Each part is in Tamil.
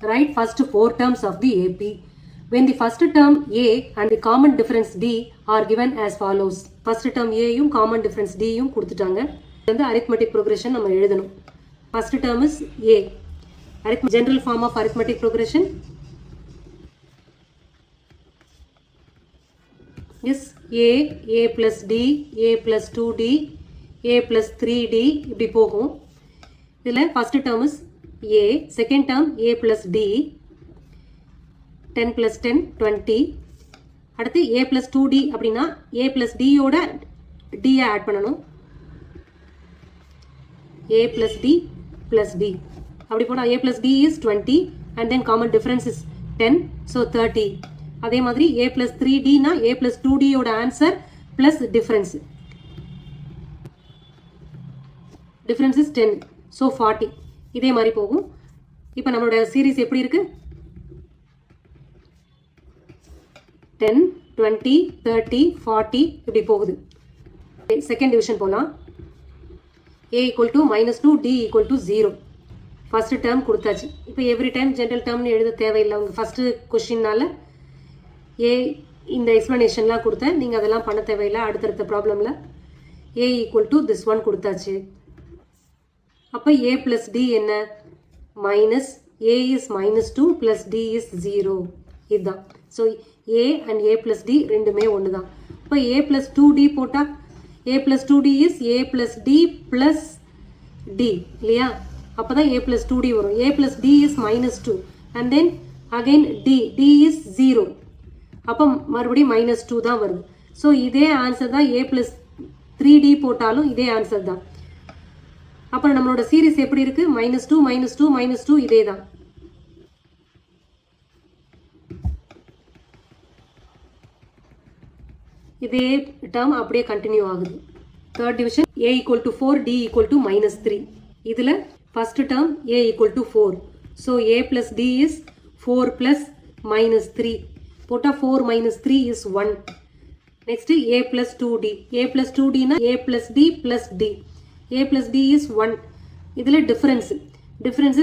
Write first 4 terms of the AP. When the first term A and the common difference D are given as follows. First term A யும் common difference D யும் கொடுத்துட்டாங்க. வந்து arithmetic progression நம்ம எழுதணும். First term is A. General form of arithmetic progression is A plus D, A plus 2D, A plus 3D இப்படி போகும். இதில் first term is A, second term A plus D, 10 plus 10, 20. அடுத்து A plus 2D அப்படின்னா A plus D யோட D ஆட் பண்ணணும். A plus D plus D. அப்படி போனால் A plus D is 20 and then common difference is 10, so 30. அதே மாதிரி A plus 3D னா A plus 2D யோட answer plus difference. Difference is 10, so 40. இதே மாதிரி போகும். இப்போ நம்மளோட சீரீஸ் எப்படி இருக்கு? 10, 20, 30, 40 இப்படி போகுது. செகண்ட் டிவிஷன் போலாம். A equal to -2, D equal to 0. First term கொடுத்தாச்சு. இப்போ எவ்ரி டைம் ஜென்ரல் டேர்ம்னு எழுத தேவையில்லை. உங்கள் ஃபர்ஸ்ட் கொஸ்டின்னால A இந்த எக்ஸ்பிளனேஷன்லாம் கொடுத்தேன். நீங்கள் அதெல்லாம் பண்ண தேவையில்லை. அடுத்தடுத்த ப்ராப்ளமில் A equal to this one கொடுத்தாச்சு. அப்போ A plus D என்ன? Minus A is -2 plus D is 0. இதுதான். So A and A plus D ரெண்டுமே ஒன்று தான். இப்போ A plus 2D போட்டால் A plus 2D is A plus D plus D இல்லையா? அப்போ தான் A plus 2D வரும். A plus D is -2 and then again D is 0. அப்போ மறுபடியும் -2 தான் வருது. ஸோ இதே ஆன்சர் தான் A plus 3D போட்டாலும் இதே ஆன்சர் தான். அப்புறம் நம்மளோட சீரீஸ் எப்படி இருக்கு? -2, -2, -2 இதே தான். இதே டேர்ம் அப்படியே கண்டினியூ ஆகுது. Third division A equal to 4, D equal to -3. இதில் first term A equal to 4. So A plus D is 4 plus -3. போட்டால் 4 - 3 is 1. Next A plus 2D. A plus 2Dனா A plus D plus D. A plus D is 1. இதில் டிஃபரன்ஸ்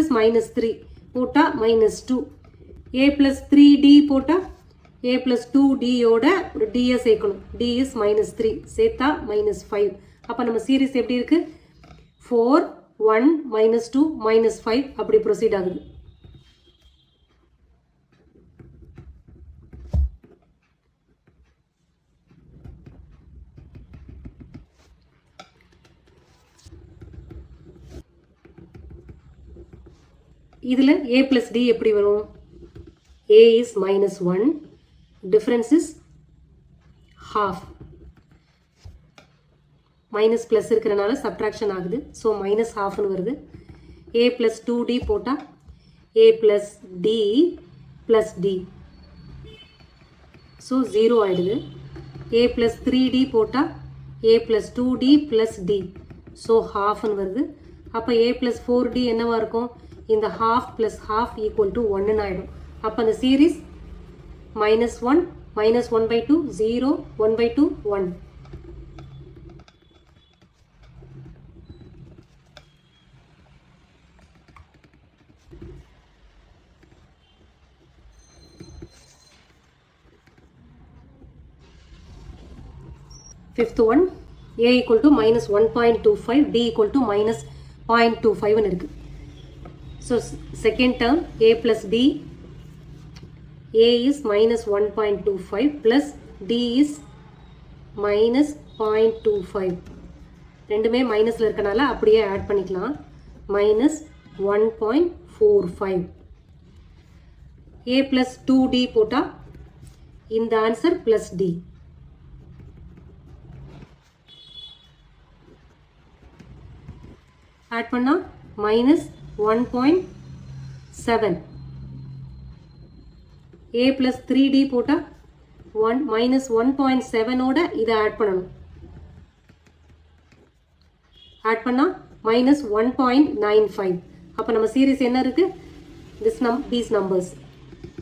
is -3. போட்டால் -2. A plus 3D போட்டால் A plus 2D யோட D சேர்க்கணும். D is -3. சேர்த்தா -5. அப்போ நம்ம சீரீஸ் எப்படி இருக்கு? 4, 1, -2, -5 அப்படி ப்ரொசீட் ஆகுது. இதில் A plus D எப்படி வரும்? A is -1. Difference is half. Minus plus இருக்கிறனால சப்ட்ராக்ஷன் ஆகுது. ஸோ -halfனு வருது. A plus 2D போட்டால் A plus D plus D. So 0 ஆகிடுது. A plus 3D போட்டால் A plus 2D plus D. So halfனு வருது. அப்போ A plus 4D என்னவா இருக்கும்? இந்த half plus half equal to 1 ஆகிடும். அப்போ அந்த series -1, -1/2, 0, 1/2, 1. Fifth one, A equal to -1.25, D equal to -0.25 இருக்கு. So second term A plus D, A is -1.25 plus D is -0.25. ரெண்டுமே மைனஸில் இருக்கனால அப்படியே ஆட் பண்ணிக்கலாம். -1.45. A plus 2D போட்டால் இந்த ஆன்சர் plus D. ஆட் பண்ணால் -1.7. A plus 3D போட்டால் -1.7ஓட இதை ஆட் பண்ணணும். ஆட் பண்ணால் -1.95. அப்போ நம்ம சீரீஸ் என்ன இருக்கு? these numbers.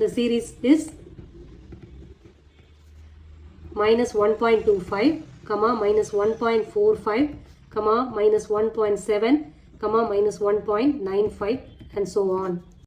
The series is -1.25, -1.45, -1.7, -1.95 and so on.